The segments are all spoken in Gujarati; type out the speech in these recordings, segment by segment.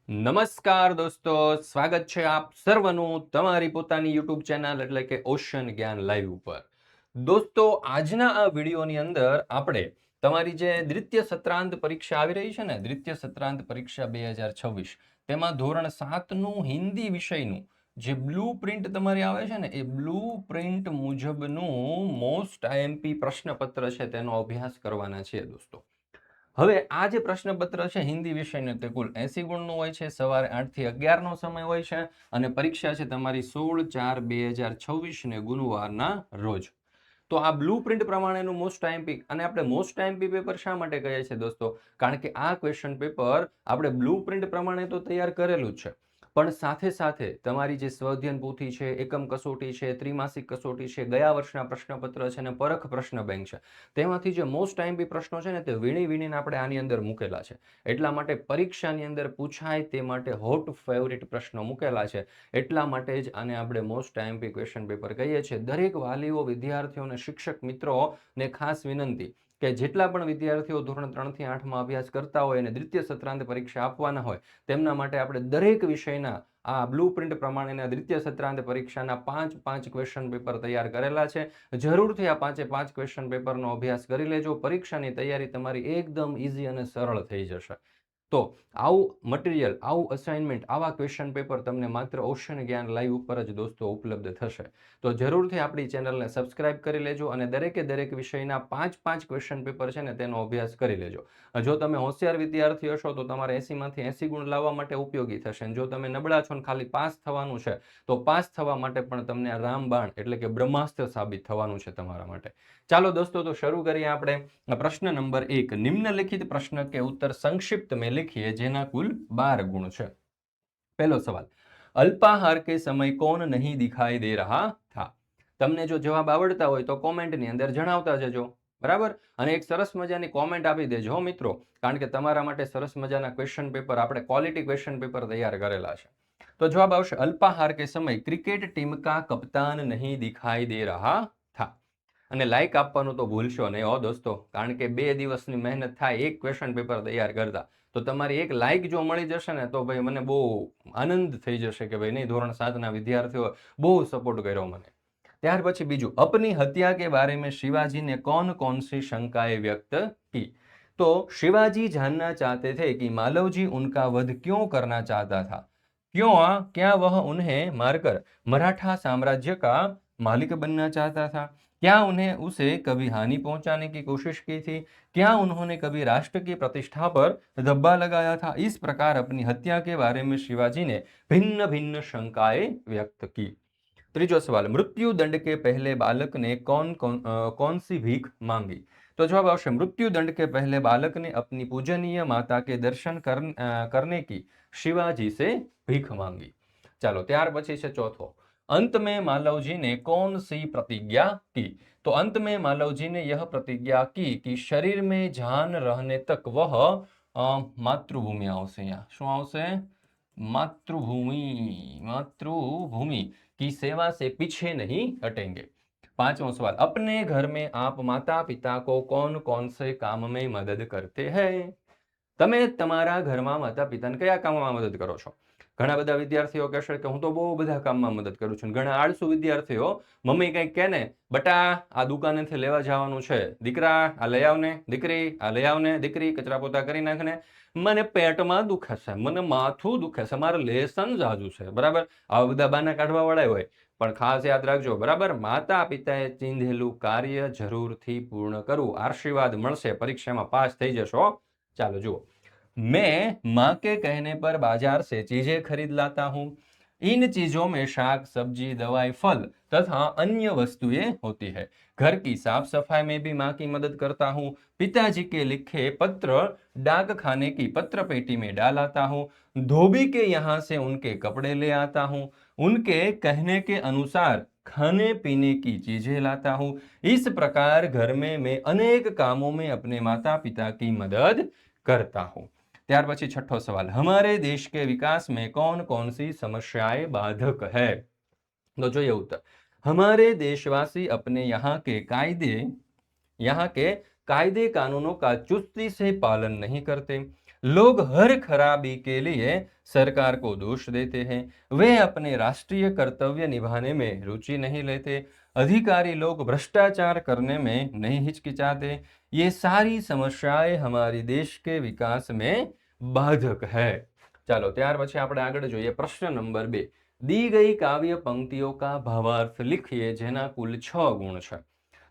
નમસ્કાર દોસ્તો, સ્વાગત છે આપ સર્વનું તમારી પોતાની યુટ્યુબ ચેનલ એટલે કે ઓશન જ્ઞાન લાઈવ ઉપર. દોસ્તો, આજના આ વિડીયોની અંદર આપણે તમારી જે દ્વિતીય સત્રાંત પરીક્ષા આવી રહી છે ને, દ્વિતીય સત્રાંત પરીક્ષા 2026, તેમાં ધોરણ 7નું હિન્દી વિષયનું જે બ્લુ પ્રિન્ટ તમારી આવે છે ને, એ બ્લુ પ્રિન્ટ મુજબનું મોસ્ટ આઈએમપી પ્રશ્નપત્ર છે તેનો અભ્યાસ કરવાના છે દોસ્તો. હવે આ જે પ્રશ્નપત્ર છે હિન્દી વિષયનું તે કુલ 80 ગુણનું હોય છે. સવારે 8 થી 11 નો સમય હોય છે અને પરીક્ષા છે તમારી 16/4/2026 ને ગુરુવારના રોજ. તો આ બ્લુ પ્રિન્ટ પ્રમાણેનું મોસ્ટ આઈએમપી, અને આપણે મોસ્ટ આઈએમપી પેપર શા માટે કહીએ છીએ દોસ્તો? કારણ કે આ ક્વેશ્ચન પેપર આપણે બ્લુ પ્રિન્ટ પ્રમાણે તો તૈયાર કરેલું જ છે, પણ સાથે સાથે તમારી જે સ્વઅધ્યયન પોથી છે, એકમ કસોટી છે, ત્રિમાસિક કસોટી છે, ગયા વર્ષના પ્રશ્નપત્ર છે અને પરખ પ્રશ્ન બેંક છે, તેમાંથી જે મોસ્ટ આઈએમપી પ્રશ્નો છે ને તે વીણીને આપણે આની અંદર મૂકેલા છે. એટલા માટે પરીક્ષાની અંદર પૂછાય તે માટે હોટ ફેવરિટ પ્રશ્નો મૂકેલા છે. એટલા માટે જ આને આપણે મોસ્ટ આઈએમપી ક્વેશ્ચન પેપર કહીએ છીએ. દરેક વાલીઓ, વિદ્યાર્થીઓ અને શિક્ષક મિત્રોને ખાસ વિનંતી કે જેટલા પણ વિદ્યાર્થીઓ ધોરણ 3 થી 8માં અભ્યાસ કરતા હોય અને દ્વિતીય સત્રાંત પરીક્ષા આપવાના હોય, તેમના માટે આપણે દરેક વિષયના આ બ્લુ પ્રિન્ટ પ્રમાણેના દ્વિતીય સત્રાંત પરીક્ષાના 5 ક્વેશ્ચન પેપર તૈયાર કરેલા છે. જરૂરથી આ 5 ક્વેશ્ચન પેપરનો અભ્યાસ કરી લેજો. પરીક્ષાની તૈયારી તમારી એકદમ ઈઝી અને સરળ થઈ જશે. તો આવું મટીરિયલ, આવું અસાઇનમેન્ટ, આવા ક્વેશ્ચન પેપર તમને માત્ર ઓશન જ્ઞાન લાઈવ ઉપર જ દોસ્તો ઉપલબ્ધ થશે. તો જરૂરથી આપણી ચેનલને સબસ્ક્રાઇબ કરી લેજો અને દરેકે દરેક વિષયના 5 ક્વેશ્ચન પેપર છે ને તેનો અભ્યાસ કરી લેજો. જો તમે હોશિયાર વિદ્યાર્થી હશો તો તમારે 80માંથી 80 ગુણ લાવવા માટે ઉપયોગી થશે. અને જો તમે નબળા છો ને ખાલી પાસ થવાનું છે તો પાસ થવા માટે પણ તમને રામબાણ એટલે કે બ્રહ્માસ્ત્ર સાબિત થવાનું છે તમારા માટે. ચાલો દોસ્તો, તો શરૂ કરીએ આપણે. પ્રશ્ન નંબર 1, નિમ્નલિખિત પ્રશ્ન કે ઉત્તર संक्षिप्त में लिखिए જેના કુલ 12 ગુણ છે. પહેલો સવાલ, અલ્પાહાર કે સમય कौन नहीं दिखाई दे रहा था? તમને જો જવાબ આવડતા હોય તો કોમેન્ટની અંદર જણાવતા જજો, બરાબર? અને એક સરસ મજાની કોમેન્ટ આપી દેજો મિત્રો, કારણ કે તમારા માટે સરસ મજાના ક્વેશ્ચન પેપર, આપણે ક્વોલિટી ક્વેશ્ચન પેપર તૈયાર કરેલા છે. તો જવાબ આવશે અલ્પાહાર કે સમય ક્રિકેટ ટીમ કા કપ્તાન નહીં દિખાઈ દે રહા થા. અને લાઈક આપવાનું તો ભૂલશો નહીં હો દોસ્તો, કારણ કે 2 દિવસની મહેનત થાય એક ક્વેશ્ચન પેપર તૈયાર કરતા. તો તમારી એક લાઈક જો મળી જશે ને તો ભાઈ મને બહુ આનંદ થઈ જશે કે ભાઈ નહીં, ધોરણ 7ના વિદ્યાર્થીઓ બહુ સપોર્ટ કર્યો મને. ત્યાર પછી બીજું, अपनी हत्या के बारे में शिवाजी ने कौन कौन सी शंकाएं व्यक्त की? तो शिवाजी जानना चाहते थे कि मालवजी उनका वध क्यों करना चाहता था. क्या वह उन्हें मारकर मराठा साम्राज्य का मालिक बनना चाहता था? क्या उन्हें उसे कभी हानि पहुंचाने की कोशिश की थी? क्या उन्होंने कभी राष्ट्र की प्रतिष्ठा पर धब्बा लगाया था? इस प्रकार अपनी हत्या के बारे में शिवाजी ने भिन्न भिन्न शंकाएं व्यक्त की. ત્રીજો સવાલ, મૃત્યુ દંડ કે પહેલે બાલક ને कौन सी भीख मांगी? तो जवाब आवश्य मृत्यु दंड के पहले बालक ने अपनी पूजनीय माता के दर्शन करने की शिवाजी से भीख मांगी. चलो ત્યાર પછી છે ચોથો, अंत में मालवजी ने कौन सी प्रतिज्ञा की? तो अंत में मालवजी ने यह प्रतिज्ञा की कि शरीर में जान रहने तक वह मातृभूमि आवશે, અહીંયા શું આવશે? मातृभूमि की सेवा से पीछे नहीं हटेंगे. 5वां सवाल, अपने घर में आप माता पिता को कौन कौन से काम में मदद करते हैं? તમે તમારા ઘરમાં માતા પિતાને કયા કામમાં મદદ કરો છો? ઘણા બધા વિદ્યાર્થીઓ કહેશે કે હું તો બહુ બધા કામમાં મદદ કરું છું. ઘણા આળસુ વિદ્યાર્થીઓ, મમ્મી કંઈક કહે ને, બટા આ દુકાનેથી લેવા જવાનું છે, દીકરા આ લઈ આવને, દીકરી આ લઈ આવને, દીકરી કચરા પોતા કરી નાખને, મને પેટમાં દુખે છે, મને માથું દુખે છે, મારે લેસન જાજુ છે, બરાબર? આવા બધા બાના કાઢવા વાળા હોય. પણ ખાસ યાદ રાખજો, બરાબર, માતા પિતાએ ચીંધેલું કાર્ય જરૂરથી પૂર્ણ કરવું. આશીર્વાદ મળશે, પરીક્ષામાં પાસ થઈ જશો. ચાલો જુઓ, मैं माँ के कहने पर बाजार से चीजें खरीद लाता हूँ. इन चीजों में शाक सब्जी दवाई फल तथा अन्य वस्तुएं होती है. घर की साफ सफाई में भी माँ की मदद करता हूँ. पिताजी के लिखे पत्र डाक खाने की पत्र पेटी में डाल आता हूँ. धोबी के यहाँ से उनके कपड़े ले आता हूँ. उनके कहने के अनुसार खाने पीने की चीजें लाता हूँ. इस प्रकार घर में मैं अनेक कामों में अपने माता पिता की मदद करता हूँ. ત્યાર પછી છઠ્ઠો સવાલ, हमारे देश के विकास में कौन कौन सी समस्याएं बाधक है? तो જોઈએ उत्तर, हमारे देशवासी अपने यहाँ के कायदे कानूनों का चुस्ती से पालन नहीं करते, लोग हर खराबी के लिए सरकार को दोष देते हैं, वे अपने राष्ट्रीय कर्तव्य निभाने में रुचि नहीं लेते, अधिकारी लोग भ्रष्टाचार करने में नहीं हिचकिचाते, ये सारी समस्याएं हमारी देश के विकास में बाधक है। ચાલો ત્યાર પછી આપણે આગળ જોઈએ પ્રશ્ન નંબર 2। दी गई काव्य पंक्तियों का भावार्थ लिखिए જેના કુલ 6 ગુણ છે।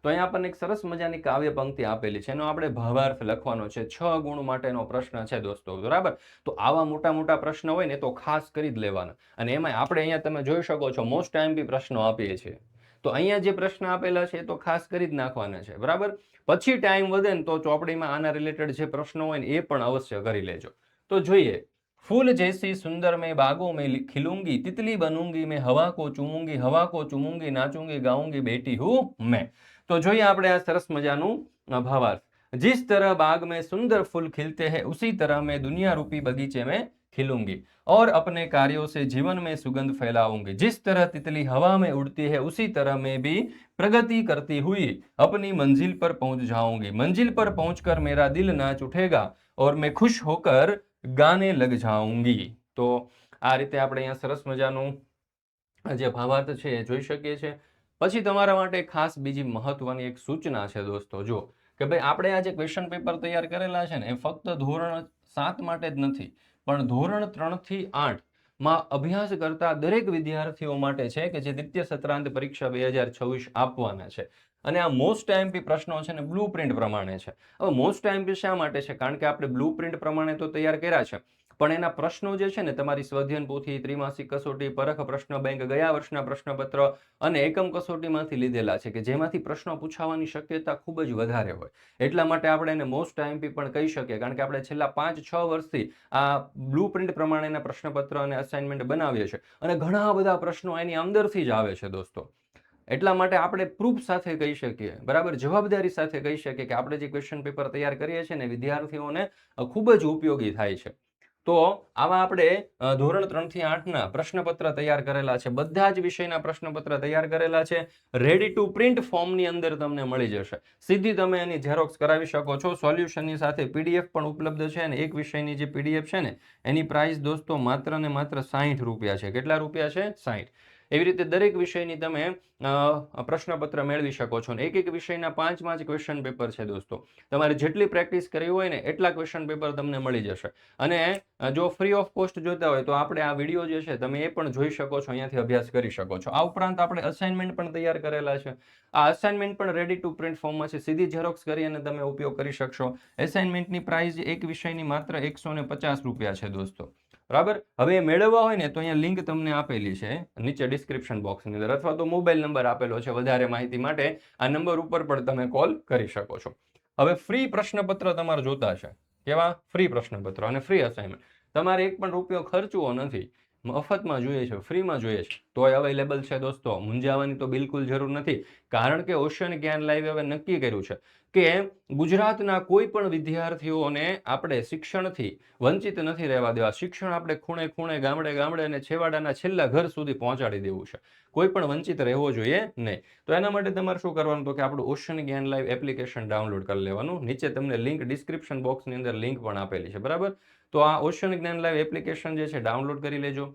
તો અહીંયા આપણને એક સરસ મજાની કાવ્ય પંક્તિ આપેલી છે, એનો આપણે ભાવાર્થ લખવાનો છે। 6 ગુણ માટેનો પ્રશ્ન છે દોસ્તો, બરાબર। તો આવા મોટા મોટા પ્રશ્ન હોય ને તો ખાસ કરી જ લેવાના, અને એમાં આપણે અહીંયા તમે જોઈ શકો છો મોસ્ટ ટાઈમ બી પ્રશ્નો આપીએ છીએ, તો અહીંયા જે પ્રશ્ન આપેલા છે તો ખાસ કરી જ નાખવાના છે, બરાબર। પછી ટાઈમ વધે ને તો ચોપડીમાં આના રિલેટેડ જે પ્રશ્નો હોય ને એ પણ અવશ્ય કરી લેજો। તો જોઈએ, फूल जैसी सुंदर मैं बागों में खिलूंगी, तितली बनूंगी मैं हवा को चूमूंगी, हवा को चूमूंगी नाचूंगी गाऊंगी बेटी हूं मैं। तो જોઈએ આપણે આ સરસ મજાનું ભાવાર્થ। जिस तरह बाग में सुंदर फूल खिलते हैं उसी तरह मैं दुनिया रूपी बगीचे में खिलूंगी और अपने कार्यों से जीवन में सुगंध फैलाऊंगी। जिस तरह तितली हवा में उड़ती है उसी तरह मैं भी प्रगति करती हुई अपनी मंजिल पर पहुंच जाऊंगी। मंजिल पर पहुंचकर मेरा दिल नाच उठेगा और मैं खुश होकर गाने लग जाऊंगी। तो आ रीते આપણે અહીંયા સરસ મજાનું જે ભાવાર્થ છે એ જોઈ શકીએ છીએ। પછી તમારા માટે ખાસ બીજી મહત્વની એક સૂચના છે દોસ્તો, જો કે ભાઈ આપણે આ જે ક્વેશ્ચન પેપર તૈયાર કરેલા છે ને એ ફક્ત ધોરણ 7 માટે જ નથી, પણ ધોરણ 3 થી 8 માં અભ્યાસ કરતા દરેક વિદ્યાર્થીઓ માટે છે કે જે દ્વિતીય સત્રાંત પરીક્ષા 2026 આપવાના છે। અને આ મોસ્ટ આઈએમપી પ્રશ્નો છે ને બ્લુ પ્રિન્ટ પ્રમાણે છે। હવે મોસ્ટ આઈએમપી શા માટે છે? કારણ કે આપણે બ્લુ પ્રિન્ટ પ્રમાણે તો તૈયાર કર્યા છે, પણ એના પ્રશ્નો જે છે ને તમારી સ્વાધ્યાયન પોથી, ત્રિમાસિક કસોટી, પરખ પ્રશ્ન બેંક, ગયા વર્ષના પ્રશ્નપત્ર અને એકમ કસોટીમાંથી લીધેલા છે કે જેમાંથી પ્રશ્નો પૂછાવાની શક્યતા ખૂબ જ વધારે હોય, એટલા માટે આપણે એને મોસ્ટ આઈએમપી પણ કહી શકીએ। કારણ કે આપણે છેલ્લા 5-6 વર્ષથી આ બ્લુ પ્રિન્ટ પ્રમાણેના પ્રશ્નપત્ર અને અસાઇનમેન્ટ બનાવીએ છીએ અને ઘણા બધા પ્રશ્નો એની અંદરથી જ આવે છે દોસ્તો। એટલા માટે આપણે પ્રૂફ સાથે કહી શકીએ, બરાબર, જવાબદારી સાથે કહી શકીએ કે આપણે જે ક્વેશ્ચન પેપર તૈયાર કરીએ છીએ ને વિદ્યાર્થીઓને ખૂબ જ ઉપયોગી થાય છે। તો આવા આપણે ધોરણ 3 થી 8 ના પ્રશ્નપત્ર તૈયાર કરેલા છે, બધા જ વિષયના પ્રશ્નપત્ર તૈયાર કરેલા છે, રેડી ટુ પ્રિન્ટ ફોર્મની અંદર તમને મળી જશે। સીધી તમે એની ઝેરોક્સ કરાવી શકો છો, સોલ્યુશનની સાથે પીડીએફ પણ ઉપલબ્ધ છે, અને એક વિષયની જે પીડીએફ છે ને એની પ્રાઇસ દોસ્તો માત્ર ને માત્ર 60 રૂપિયા છે। કેટલા રૂપિયા છે? 60। એવી રીતે દરેક વિષયની તમે પ્રશ્નપત્ર મેળવી શકો છો, અને એક એક વિષયના 5 ક્વેશ્ચન પેપર છે દોસ્તો। તમારે જેટલી પ્રેક્ટિસ કરવી હોય ને એટલા ક્વેશ્ચન પેપર તમને મળી જશે। અને જો ફ્રી ઓફ કોસ્ટ જોતા હોય તો આપણે આ વિડીયો જે છે તમે એ પણ જોઈ શકો છો, અહીંયાથી અભ્યાસ કરી શકો છો। આ ઉપરાંત આપણે અસાઇનમેન્ટ પણ તૈયાર કરેલા છે, આ અસાઇનમેન્ટ પણ રેડી ટુ પ્રિન્ટ ફોર્મમાં છે, સીધી ઝેરોક્સ કરી અને તમે ઉપયોગ કરી શકશો। એસાઇનમેન્ટની પ્રાઇસ એક વિષયની માત્ર 150 રૂપિયા છે દોસ્તો, બરાબર। હવે એ મેળવવા હોય ને તો અહીંયા લિંક તમને આપેલી છે નીચે ડિસ્ક્રિપ્શન બોક્સની અંદર, અથવા તો મોબાઈલ નંબર આપેલો છે, વધારે માહિતી માટે આ નંબર ઉપર પણ તમે કોલ કરી શકો છો। હવે ફ્રી પ્રશ્નપત્ર તમારે જોતા છે, કેવા? ફ્રી પ્રશ્નપત્ર અને ફ્રી અસાઇનમેન્ટ, તમારે એક પણ રૂપિયો ખર્ચવો નથી, મફતમાં જોઈએ છે, ફ્રીમાં જોઈએ છે, તોય અવેલેબલ છે દોસ્તો। મૂંઝાવાની તો બિલકુલ જરૂર નથી, કારણ કે ઓશન જ્ઞાન લાઈવ હવે નક્કી કર્યું છે કે ગુજરાતના કોઈ પણ વિદ્યાર્થીઓને આપણે શિક્ષણથી વંચિત નથી રહેવા દેવા। શિક્ષણ આપણે ખૂણે ખૂણે, ગામડે ગામડે અને છેવાડાના છેલ્લા ઘર સુધી પહોંચાડી દેવું છે, કોઈ પણ વંચિત રહેવો જોઈએ નહીં। તો એના માટે તમારે શું કરવાનું, તો કે આપણું ઓશન જ્ઞાન લાઈવ એપ્લિકેશન ડાઉનલોડ કરી લેવાનું। નીચે તમને લિંક ડિસ્ક્રિપ્શન બોક્સની અંદર લિંક પણ આપેલી છે, બરાબર। તો આ ઓશન જ્ઞાન લાઈવ એપ્લિકેશન જે છે ડાઉનલોડ કરી લેજો।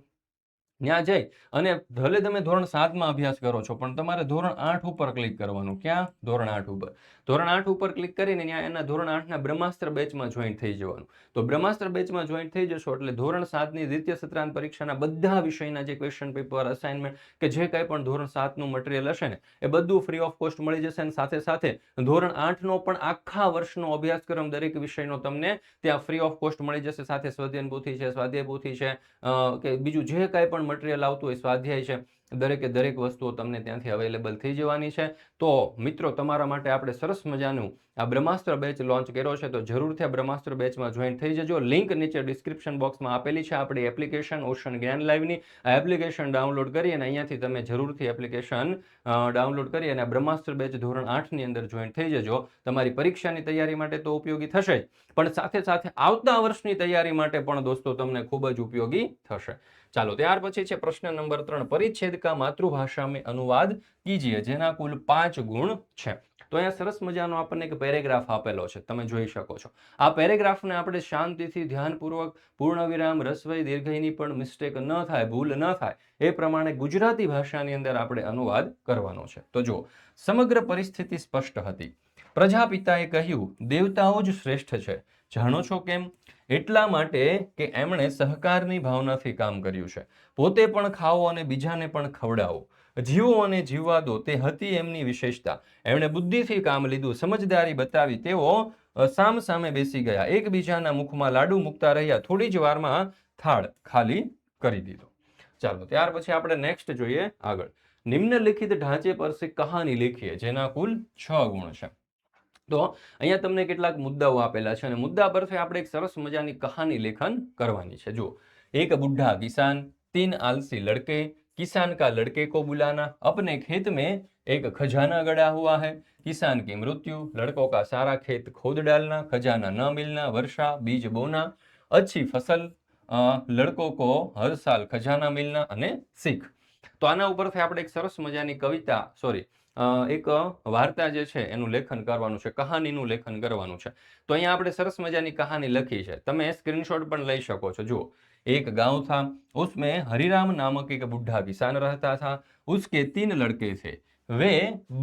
ત્યાં જઈ અને ભલે તમે ધોરણ 7માં અભ્યાસ કરો છો, પણ તમારે ધોરણ 8 ઉપર ક્લિક કરવાનું। ક્યાં? ધોરણ 8 ઉપર। ધોરણ 8 ઉપર ક્લિક કરીને ત્યાં એના ધોરણ 8ના બ્રહ્માસ્ત્ર બેચમાં જોઈન્ટ થઈ જવાનું। તો બ્રહ્માસ્ત્ર બેચમાં જોઈન્ટ થઈ જશો એટલે ધોરણ 7ની દ્વિતીય સત્રાંત પરીક્ષાના બધા વિષયના જે ક્વેશ્ચન પેપર, અસાઇનમેન્ટ કે જે કંઈ પણ ધોરણ 7નું મટીરિયલ હશે ને એ બધું ફ્રી ઓફ કોસ્ટ મળી જશે, અને સાથે સાથે ધોરણ 8નો પણ આખા વર્ષનો અભ્યાસક્રમ દરેક વિષયનો તમને ત્યાં ફ્રી ઓફ કોસ્ટ મળી જશે। સાથે સ્વાધ્યાયન પોથી છે, સ્વાધ્યાય પોથી છે, કે બીજું જે કાંઈ પણ મટીરિયલ આવતું હોય, સ્વાધ્યાય છે, દરેકે દરેક વસ્તુઓ તમને ત્યાંથી અવેલેબલ થઈ જવાની છે। તો મિત્રો તમારા માટે આપણે સરસ મજાનું આ બ્રહ્માસ્ત્ર બેચ લોન્ચ કર્યો છે, તો જરૂરથી આ બ્રહ્માસ્ત્ર બેચમાં જોઈન થઈ જજો। લિંક નીચે ડિસ્ક્રિપ્શન બોક્સમાં આપેલી છે આપણી એપ્લિકેશન ઓશન જ્ઞાન લાઈવની। આ એપ્લિકેશન ડાઉનલોડ કરી અને અહીંયાથી તમે જરૂરથી એપ્લિકેશન ડાઉનલોડ કરી અને આ બ્રહ્માસ્ત્ર બેચ ધોરણ 8ની અંદર જોઈન થઈ જજો। તમારી પરીક્ષાની તૈયારી માટે તો ઉપયોગી થશે જ, પણ સાથે સાથે આવતા વર્ષની તૈયારી માટે પણ દોસ્તો તમને ખૂબ જ ઉપયોગી થશે। ચાલો ત્યાર પછી છે પ્રશ્ન નંબર 3, परिच्छेद का मातृभाषा में अनुवाद कीजिए, જેના કુલ 5 ગુણ છે। તો અહીંયા સરસ મજાનો આપણને એક પેરેગ્રાફ આપેલો છે, તમે જોઈ શકો છો. આ પેરેગ્રાફને આપણે શાંતિથી ધ્યાનપૂર્વક પૂર્ણ વિરામ, રસવઈ, દીર્ઘઈની પણ મિસ્ટેક ન થાય, ભૂલ ન થાય એ પ્રમાણે ગુજરાતી ભાષાની અંદર આપણે અનુવાદ કરવાનો છે. તો જો સમગ્ર પરિસ્થિતિ સ્પષ્ટ હતી. પ્રજાપિતાએ કહ્યું, દેવતાઓ જ શ્રેષ્ઠ છે. જાણો છો કેમ? એટલા માટે કે એમણે સહકારની ભાવનાથી કામ કર્યું છે. પોતે પણ ખાઓ અને બીજાને પણ ખવડાવો. જીવો અને જીવવા દો, તે હતી એમની વિશેષતા. એમણે બુદ્ધિથી કામ લીધું, સમજદારી બતાવી. તેઓ સામ સામે બેસી ગયા, એકબીજાના મુખમાં લાડુ મૂકતા રહ્યા. થોડી જ વારમાં થાળ ખાલી કરી દીધો. ચાલો ત્યાર પછી આપણે નેક્સ્ટ જોઈએ આગળ. નિમ્નલિખિત ઢાંચે પર સે કહાની લખીએ, જેના કુલ 6 ગુણ છે. તો અહીંયા તમને કેટલાક મુદ્દાઓ આપેલા છે અને મુદ્દા પરથી આપણે એક સરસ મજાની કહાની લેખન કરવાની છે. જો, એક બુઢા કિસાન, 3 आलसी लड़के, किसान का लड़के को बुलाना, अपने खेत में एक खजाना गड़ा हुआ है, किसान की मृत्यु, लड़कों का सारा खेत खोद डालना, खजाना न मिलना, वर्षा, बीज बोना, अच्छी फसल, लड़कों को हर साल खजाना मिलना અને શીખ. તો આના ઉપરથી આપણે એક સરસ મજાની કવિતા એક વાર્તા જે છે એનું લેખન કરવાનું છે, કહાનીનું લેખન કરવાનું છે. તો અહીંયા આપણે સરસ મજાની કહાની લખી છે, તમે સ્ક્રીનશોટ પણ લઈ શકો છો. જુઓ, एक गांव था, उसमें हरिराम नामक एक बुढ़ा किसान रहता था. उसके 3 लड़के थे. वे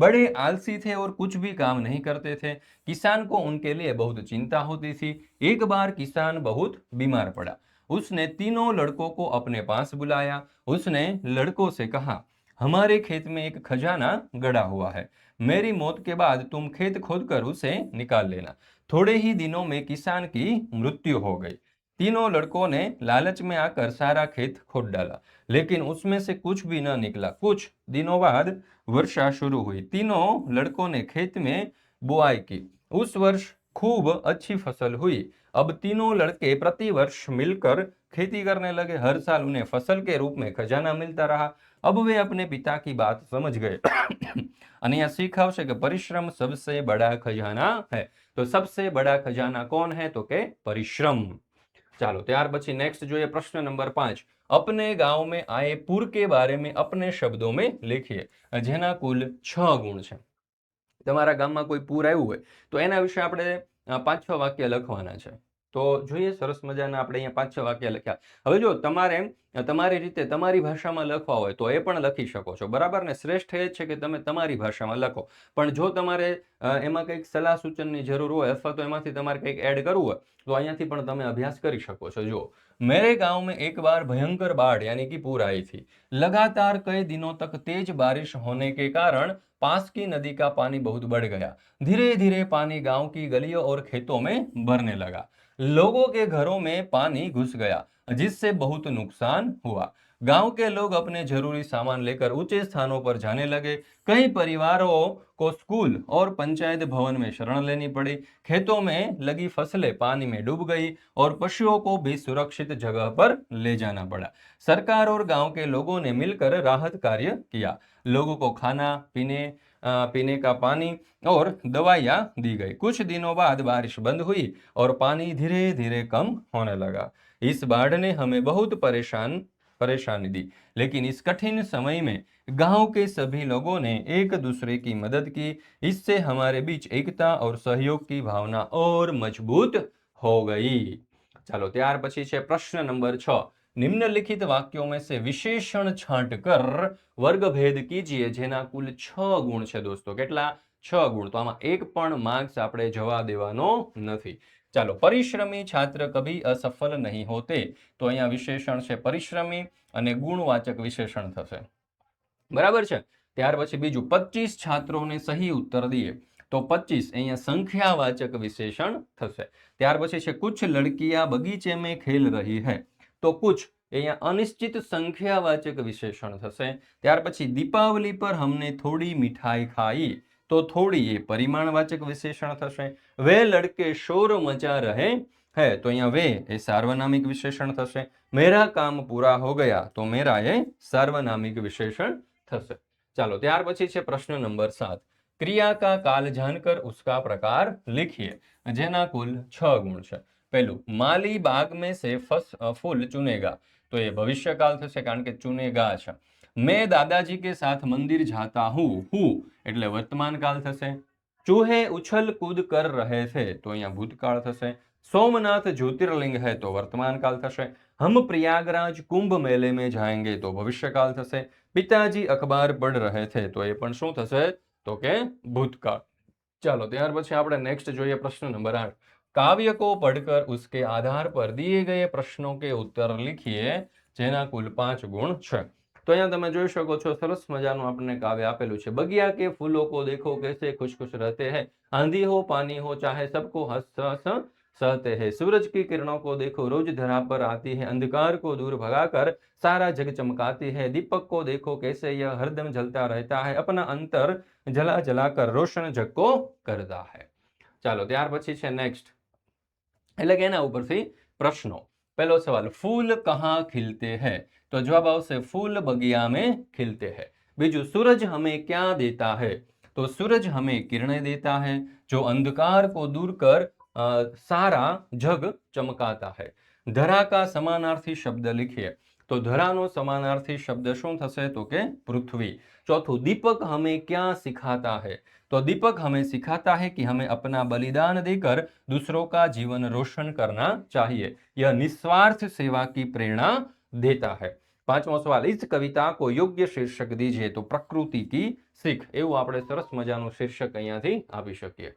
बड़े आलसी थे और कुछ भी काम नहीं करते थे. किसान को उनके लिए बहुत चिंता होती थी. एक बार किसान बहुत बीमार पड़ा. उसने तीनों लड़कों को अपने पास बुलाया. उसने लड़कों से कहा, हमारे खेत में एक खजाना गड़ा हुआ है. मेरी मौत के बाद तुम खेत खोदकर उसे निकाल लेना. थोड़े ही दिनों में किसान की मृत्यु हो गई. तीनों लड़कों ने लालच में आकर सारा खेत खोद डाला, लेकिन उसमें से कुछ भी न निकला. कुछ दिनों बाद वर्षा शुरू हुई. तीनों लड़कों ने खेत में बुआई की. उस वर्ष खूब अच्छी फसल हुई. अब तीनों लड़के प्रति वर्ष मिलकर खेती करने लगे. हर साल उन्हें फसल के रूप में खजाना मिलता रहा. अब वे अपने पिता की बात समझ गए. અને यहाँ सीख आवशे कि परिश्रम सबसे बड़ा खजाना है. तो सबसे बड़ा खजाना कौन है? तो के परिश्रम. ચાલો ત્યાર પછી નેક્સ્ટ જોઈએ પ્રશ્ન નંબર 5. अपने गांव में आए पूर के बारे में अपने शब्दों में लिखिए, જેના કુલ 6 ગુણ છે. તમારા ગામમાં કોઈ પૂર આવ્યું હોય તો એના વિશે આપણે 5-6 વાક્ય લખવાના છે. તો જોઈએ, સરસ મજાના આપણે અહીંયા 5-6 વાક્ય લખ્યા. હવે જો તમારે તમારી રીતે તમારી ભાષામાં લખવા હોય તો એ પણ લખી શકો છો, બરાબર ને? શ્રેષ્ઠ એ જ છે કે તમે તમારી ભાષામાં લખો. પણ જો તમારે એમાં કંઈક સલાહ સૂચનની જરૂર હોય અથવા તો એમાંથી તમારે કંઈક એડ કરવું હોય તો અહીંયાથી પણ તમે અભ્યાસ કરી શકો છો. જો, मेरे गांव में एक बार भयंकर बाढ़ यानी कि पूर आई थी. लगातार कई दिनों तक तेज बारिश होने के कारण पास की नदी का पानी बहुत बढ़ गया. धीरे धीरे पानी गांव की गलियों और खेतों में भरने लगा. लोगों के घरों में पानी घुस गया, जिससे बहुत नुकसान हुआ. गांव के लोग अपने जरूरी सामान लेकर ऊंचे स्थानों पर जाने लगे. कई परिवारों को स्कूल और पंचायत भवन में शरण लेनी पड़ी. खेतों में लगी फसलें पानी में डूब गई और पशुओं को भी सुरक्षित जगह पर ले जाना पड़ा. सरकार और गांव के लोगों ने मिलकर राहत कार्य किया. लोगों को खाना पीने का पानी और दवाइयाँ दी गई. कुछ दिनों बाद बारिश बंद हुई और पानी धीरे धीरे कम होने लगा. इस बाढ़ ने हमें बहुत परेशानी दी, लेकिन इस कठिन समय में गांव के सभी लोगों ने एक दूसरे की मदद की. इससे हमारे बीच एकता और सहयोग की भावना और मजबूत हो गई. चलो ત્યાર પછી છે પ્રશ્ન નંબર 6. निम्नलिखित वाक्यों में से विशेषण छांट कर वर्ग भेद कीजिए, જેના કુલ 6 ગુણ છે દોસ્તો. કેટલા? 6 ગુણ. તો આમાં એક પણ માર્ક્સ આપણે જવા દેવાનો નથી. ચાલો, પરિશ્રમી છાત્ર કભી અસફળ નહીં હોતે. તો અહીંયા વિશેષણ છે પરિશ્રમી અને ગુણવાચક વિશેષણ થશે, બરાબર છે? ત્યાર પછી બીજું, 25 છાત્રોને સહી ઉત્તર દિए. તો 25 અહીંયા સંખ્યાવાચક વિશેષણ થશે. ત્યાર પછી છે कुछ लड़कियां बगीचे में खेल रही है. તો कुछ અહીંયા અનિશ્ચિત સંખ્યાવાચક વિશેષણ થશે. ત્યાર પછી દીપાવલી પર हमने थोड़ी मिठाई खाई. તો થોડી એ પરિમાણવાચક વિશેષણ થશે. वे लड़के शोर मचा रहे हैं. તો અહીંયા वे એ સાર્વનામિક વિશેષણ થશે. मेरा काम पूरा हो गया. તો मेरा એ સાર્વનામિક વિશેષણ થશે. ચાલો ત્યાર પછી છે પ્રશ્ન નંબર 7. क्रिया का काल जानकर उसका प्रकार लिखिए, જેના કુલ 6 ગુણ છે. પહેલું, माली बाग में से फूल चुनेगा. तो ये भविष्यकाल થશે કારણ કે ચુનેગા છે. मैं दादाजी के साथ मंदिर जाता हूँ. હું એટલે વર્તમાન કાળ થશે. चूहे उछल कूद कर रहे थे तो અહીંયા ભૂતકાળ થશે। सोमनाथ ज्योतिर्लिंग है तो वर्तमान काल થશે। हम प्रयागराज कुंभ मेले में जाएंगे तो भविष्यकाल થશે। पिताजी अखबार पढ़ रहे थे तो એ પણ શું થશે તો કે ભૂતકાળ। ચાલો ત્યાર પછી આપણે નેક્સ્ટ જોઈએ પ્રશ્ન નંબર 8। काव्य को पढ़कर उसके आधार पर दिए गए प्रश्नों के उत्तर लिखिए જેના કુલ 5 ગુણ છે। तो અહીંયા તમે જોઈ શકો છો સરસ મજાનું આપણને કાવ્ય આપેલું છે। बगिया के फूलों को देखो कैसे खुश खुश रहते हैं, आंधी हो पानी हो चाहे सबको हंस हंस सहते हैं, सूरज की किरणों को देखो रोज धरा पर आती है, अंधकार को दूर भगाकर सारा जग चमकाती है, दीपक को देखो कैसे यह हरदम जलता रहता है, अपना अंतर जला जलाकर रोशन जग को करता है। ચાલો ત્યાર પછી છે નેક્સ્ટ એટલે કે એના ઉપરથી પ્રશ્નો। પહેલો સવાલ, फूल कहाँ खिलते हैं तो जवाब આવશે फूल बगिया में खिलते हैं। બીજું, सूरज हमें क्या देता है तो सूरज हमें किरणें देता है जो अंधकार को दूर कर सारा जग चमकाता है। धरा का समानार्थी शब्द लिखिए तो ધરાનો સમાનાર્થી શબ્દ શું થશે તો કે પૃથ્વી। ચોથું, दीपक हमें क्या सिखाता है तो दीपक हमें सिखाता है कि हमें अपना बलिदान देकर दूसरों का जीवन रोशन करना चाहिए, यह निस्वार्थ सेवा की प्रेरणा देता है। પાંચમો સવાલ, इस कविता को योग्य शीर्षक दीजिए तो प्रकृति की सीख એવું આપણે સરસ મજાનું શીર્ષક અહીંયાથી આપી શકીએ।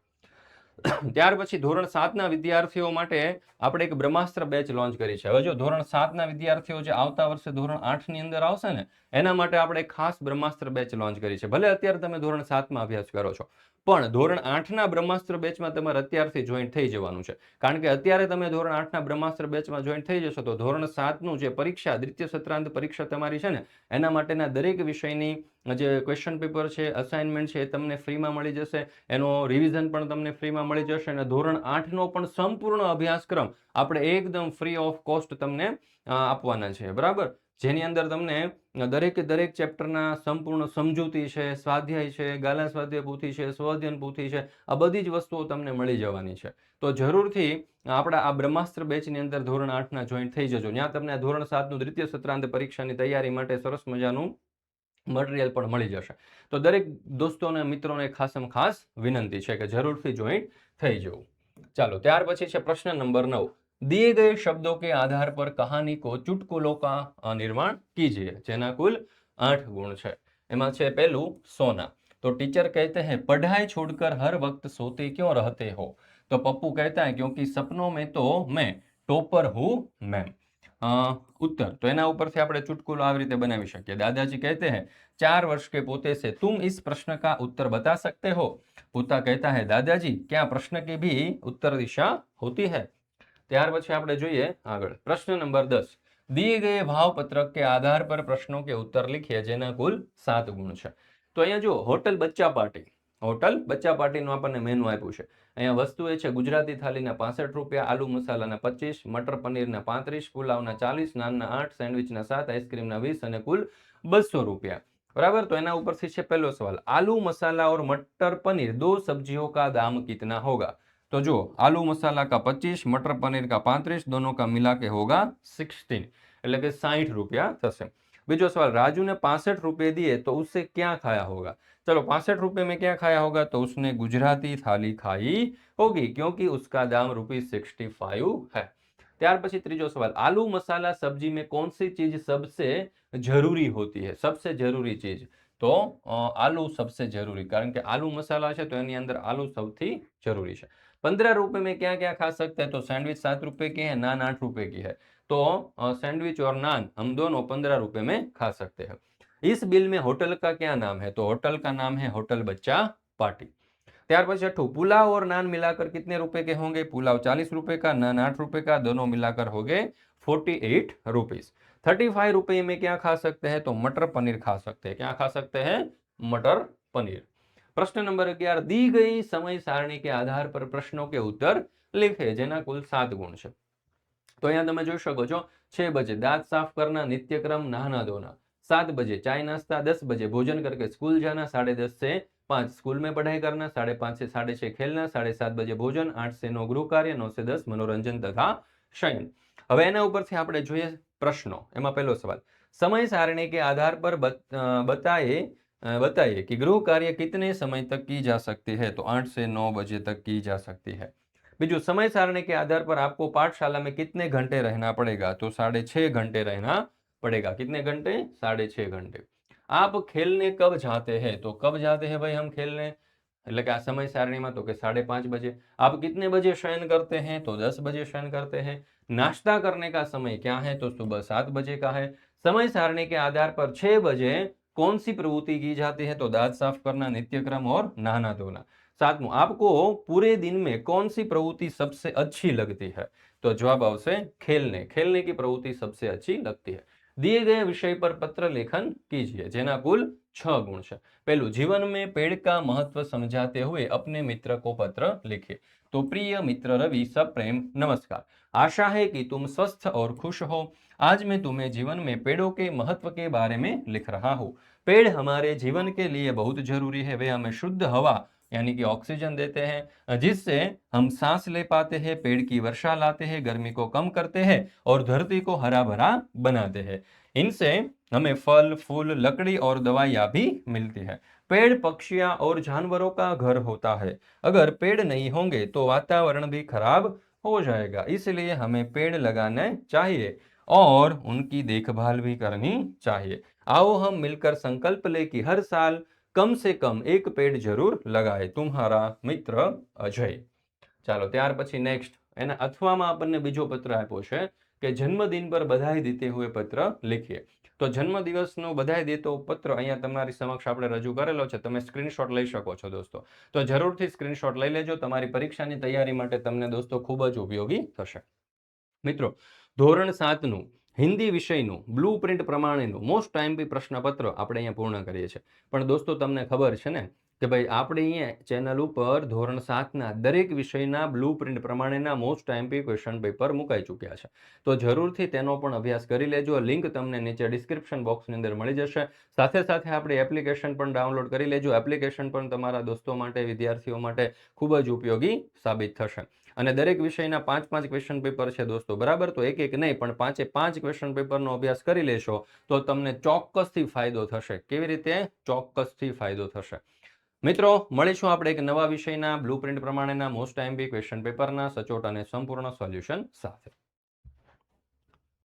ત્યાર પછી ધોરણ 7ના વિદ્યાર્થીઓ માટે આપણે એક બ્રહ્માસ્ત્ર બેચ લોન્ચ કરી છે। હવે જો ધોરણ 7ના વિદ્યાર્થીઓ જે આવતા વર્ષે ધોરણ 8ની અંદર આવશે ને એના માટે આપણે ખાસ બ્રહ્માસ્ત્ર બેચ લોન્ચ કરી છે। ભલે અત્યારે તમે ધોરણ 7માં અભ્યાસ કરો છો પણ ધોરણ 8ના બ્રહ્માસ્ત્ર બેચમાં તમારે અત્યારથી જોઈન્ટ થઈ જવાનું છે, કારણ કે અત્યારે તમે ધોરણ 8ના બ્રહ્માસ્ત્ર બેચમાં જોઈન્ટ થઈ જશો તો ધોરણ 7નું જે પરીક્ષા દ્વિતીય સત્રાંત પરીક્ષા તમારી છે ને એના માટેના દરેક વિષયની જે ક્વેશ્ચન પેપર છે, અસાઇનમેન્ટ છે એ તમને ફ્રીમાં મળી જશે, એનો રિવિઝન પણ તમને ફ્રીમાં મળી જશે અને ધોરણ 8નો પણ સંપૂર્ણ અભ્યાસક્રમ આપણે એકદમ ફ્રી ઓફ કોસ્ટ તમને આપવાના છે, બરાબર, જેની અંદર તમને દરેક ચેપ્ટરના સંપૂર્ણ સમજૂતી છે, સ્વાધ્યાય છે, ગાલા સ્વાધ્યાય પોથી છે, સ્વઅધ્યયન પોથી છે, આ બધી જ વસ્તુઓ તમને મળી જવાની છે। તો જરૂરથી આપણા આ બ્રહ્માસ્ત્ર બેચની અંદર ધોરણ 8ના જોઈન્ટ થઈ જજો। ત્યાં તમને ધોરણ 7નું દ્વિતીય સત્રાંત પરીક્ષાની તૈયારી માટે સરસ મજાનું મટીરિયલ પણ મળી જશે। તો દરેક દોસ્તોને મિત્રોને ખાસમ ખાસ વિનંતી છે કે જરૂરથી જોઈન્ટ થઈ જવું। ચાલો ત્યાર પછી છે પ્રશ્ન નંબર 9। दिए गए शब्दों के आधार पर कहानी को चुटकुलों का निर्माण कीजिए જેના કુલ 8 ગુણ છે। એમાં છે પહેલું सोना। तो टीचर कहते हैं पढ़ाई छोड़कर हर वक्त सोते क्यों रहते हो तो पप्पू कहता है क्योंकि सपनों में तो मैं टॉपर हूँ मैम। उत्तर, तो એના ઉપરથી આપણે ચુટકુલો આવી રીતે બનાવી શકીએ। दादाजी कहते हैं 4 वर्ष के पोते से तुम इस प्रश्न का उत्तर बता सकते हो। पोता कहता है दादाजी क्या प्रश्न की भी उत्तर दिशा होती है। ત્યાર પછી આપણે જોઈએ આગળ પ્રશ્ન નંબર 10। दिए गए भावपत्रक के आधार पर प्रश्नों के उत्तर लिखिए જેના કુલ 7 ગુણ છે। તો અહીંયા જો હોટલ બચ્ચા પાર્ટીનું આપણને મેનુ આપ્યું છે। અહીંયા વસ્તુ એ છે ગુજરાતી થાળીના 65 રૂપિયા, આલુ મસાલાના 25, મટર પનીરના 35, પુલાવના 40, નાનના 8, સેન્ડવિચના 7, આઈસ્ક્રીમના 20 અને કુલ 200 રૂપિયા, बराबर। तो એના ઉપરથી છે પહેલો સવાલ, आलू मसाला और मटर पनीर दो सब्जियों का दाम कितना होगा तो जो आलू मसाला का 25, मटर पनीर का 35, दोनों का मिला के होगा 16 એટલે કે 60 રૂપિયા થશે। બીજો સવાल, राजू ने 65 रुपए दिए तो उससे क्या खाया होगा। चलो 65 रुपए में क्या खाया होगा तो उसने गुजराती थाली खाई होगी क्योंकि उसका दाम ₹65 है। ત્યાર પછી ત્રીજો સવાલ, आलू मसाला सब्जी में कौन सी चीज सबसे जरूरी होती है। सबसे जरूरी चीज तो आलू सबसे जरूरी, कारण के आलू मसाला है तो एनी अंदर आलू સૌથી जरूरी है। 15 रुपए में क्या क्या खा सकते हैं तो सैंडविच 7 रुपए की है, नान 8 रुपए की है, तो सैंडविच और नान हम दोनों 15 रुपए में खा सकते हैं। इस बिल में होटल का क्या नाम है तो होटल का नाम है होटल बच्चा पार्टी। ત્યાર પછી छठू, पुलाव और नान मिलाकर कितने रुपए के होंगे। पुलाव 40 रुपए का, नान 8 रुपए का, दोनों मिलाकर हो गए 48 रुपीज। 35 रुपए में क्या खा सकते हैं तो मटर पनीर खा सकते हैं। क्या खा सकते हैं मटर पनीर। प्रश्न नंबर 11, दी गई समय सारणी के आधार पर प्रश्नों के उत्तर लिखे જેના કુલ 7 ગુણ છે। तो અહીંયા તમે જોઈ શકો છો 6 बजे दांत साफ करना, नित्यक्रम नहाना धोना, 7 बजे चाय नाश्ता, 10 बजे भोजन करके स्कूल जाना, 10:30 से 5 स्कूल में पढ़ाई करना, 5:30 से 6:30 खेलना, 7:30 बजे भोजन, 8 से 9 गृह कार्य, 9 से 10 मनोरंजन तथा शयन। હવે એના ઉપરથી આપણે જોઈએ પ્રશ્નો। એમાં પહેલો સવાલ, સમય સારણી के आधार पर बताए बताइए कि गृह कार्य कितने समय तक की जा सकती है? तो 8 से 9 बजे तक की जा सकती है। बीजू, समय सारणी के आधार पर आपको पाठशाला में कितने घंटे रहना पड़ेगा? तो 6.5 घंटे रहना पड़ेगा। कितने घंटे? 6.5 घंटे। आप खेलने कब जाते हैं? तो कब जाते हैं भाई हम खेलने? એટલે કે આ સમય સારણીમાં તો કે 5:30 बजे। आप कितने बजे शयन करते हैं? तो 10 बजे शयन करते हैं। नाश्ता करने का समय क्या है? तो सुबह 7 बजे का है। समय सारणी के आधार पर 6 बजे कौन सी प्रवृत्ति की जाती है? तो दांत साफ करना, नित्यक्रम और नहाना धोना। 7वां, आपको पूरे दिन में कौन सी प्रवृत्ति सबसे अच्छी लगती है? तो जवाब आवशे खेलने। खेलने की प्रवृत्ति सबसे अच्छी लगती है। दिए गए विषय पर पत्र लेखन कीजिए, जेना कुल 6 गुण है। पहलू, जीवन में पेड़ का महत्व समझाते हुए अपने मित्र को पत्र लिखिए। तो प्रिय मित्र रवि, सप्रेम नमस्कार। आशा है कि तुम स्वस्थ और खुश हो। आज मैं तुम्हें जीवन में पेड़ों के महत्व के बारे में लिख रहा हूँ। पेड़ हमारे जीवन के लिए बहुत जरूरी है। वे हमें शुद्ध हवा यानी कि ऑक्सीजन देते हैं, जिससे हम सांस ले पाते हैं। पेड़ की वर्षा लाते हैं, गर्मी को कम करते हैं और धरती को हरा भरा बनाते हैं। इनसे हमें फल, फूल, लकड़ी और दवाइयाँ भी मिलती है। पेड़ पक्षियाँ और जानवरों का घर होता है। अगर पेड़ नहीं होंगे तो वातावरण भी खराब हो जाएगा। इसलिए हमें पेड़ लगाने चाहिए और उनकी देखभाल भी करनी चाहिए। आओ हम मिलकर संकल्प लें कि हर साल कम से कम एक पेड़ जरूर लगाए। तुम्हारा मित्र अजय। ચાલો, ત્યાર પછી નેક્સ્ટ એના અથવામાં આપણને બીજો પત્ર આપ્યો છે કે જન્મદિન પર બધાઈ દેતે હુએ પત્ર લખીએ। તો જન્મદિવસનો બધાઈ દેતો પત્ર અહીંયા તમારી સમક્ષ આપણે રજૂ કરેલો છે, તમે સ્ક્રીનશોટ લઈ શકો છો દોસ્તો। તો જરૂરથી સ્ક્રીનશોટ લઈ લેજો, તમારી પરીક્ષાની તૈયારી માટે તમને દોસ્તો ખૂબ જ ઉપયોગી થશે। મિત્રો, ધોરણ 7નું હિન્દી વિષયનું બ્લુ પ્રિન્ટ પ્રમાણેનું મોસ્ટ આઈએમપી પ્રશ્નપત્ર આપણે અહીંયા પૂર્ણ કરીએ છીએ। પણ દોસ્તો તમને ખબર છે ને કે ભાઈ આપણે અહીંયા ચેનલ ઉપર ધોરણ 7ના દરેક વિષયના બ્લુ પ્રિન્ટ પ્રમાણેના મોસ્ટ આઈએમપી ક્વેશ્ચન પેપર મુકાઈ ચૂક્યા છે। તો જરૂરથી તેનો પણ અભ્યાસ કરી લેજો। લિંક તમને નીચે ડિસ્ક્રિપ્શન બોક્સની અંદર મળી જશે। સાથે સાથે આપણી એપ્લિકેશન પણ ડાઉનલોડ કરી લેજો। એપ્લિકેશન પણ તમારા દોસ્તો માટે, વિદ્યાર્થીઓ માટે ખૂબ જ ઉપયોગી સાબિત થશે। અને દરેક વિષયના 5-5 ક્વેશ્ચન પેપર છે દોસ્તો, બરાબર? તો એક એક નહીં પણ 5-5 ક્વેશ્ચન પેપરનો અભ્યાસ કરી લેશો તો તમને ચોક્કસથી ફાયદો થશે। કેવી રીતે? ચોક્કસથી ફાયદો થશે। મિત્રો, મળીશું આપણે એક નવા વિષયના બ્લુપ્રિન્ટ પ્રમાણેના મોસ્ટ આઈએમપી ક્વેશ્ચન પેપરના સચોટ અને સંપૂર્ણ સોલ્યુશન સાથે।